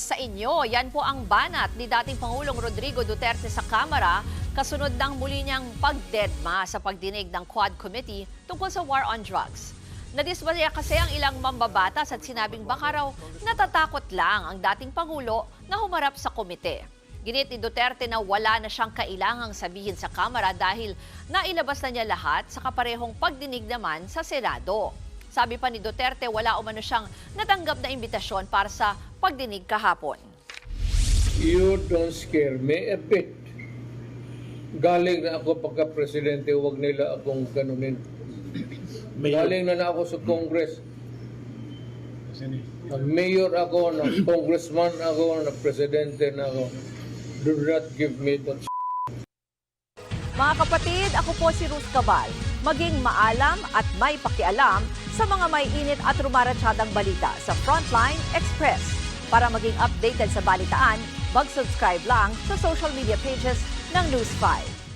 sa inyo. Yan po ang banat ni dating Pangulong Rodrigo Duterte sa Kamara kasunod ng muli niyang pagdedma sa pagdinig ng Quad Committee tungkol sa war on drugs. Nadismaya kasi ang ilang mambabatas at sinabing baka raw natatakot lang ang dating Pangulo na humarap sa komite. Ginit ni Duterte na wala na siyang kailangang sabihin sa Kamara dahil nailabas na niya lahat sa kaparehong pagdinig naman sa Senado. Sabi pa ni Duterte, wala umano siyang natanggap na imbitasyon para sa pagdinig kahapon. You don't scare me a bit. Galing na ako pagka-presidente, huwag nila akong ganunin. Galing na ako sa Congress. Mayor ako, congressman ako, presidente na ako. Do not give me that. Mga kapatid, ako po si Ruth Cabal. Maging maalam at may pakialam sa mga may init at rumaratsadang balita sa Frontline Express. Para maging updated sa balitaan, mag-subscribe lang sa social media pages ng News 5.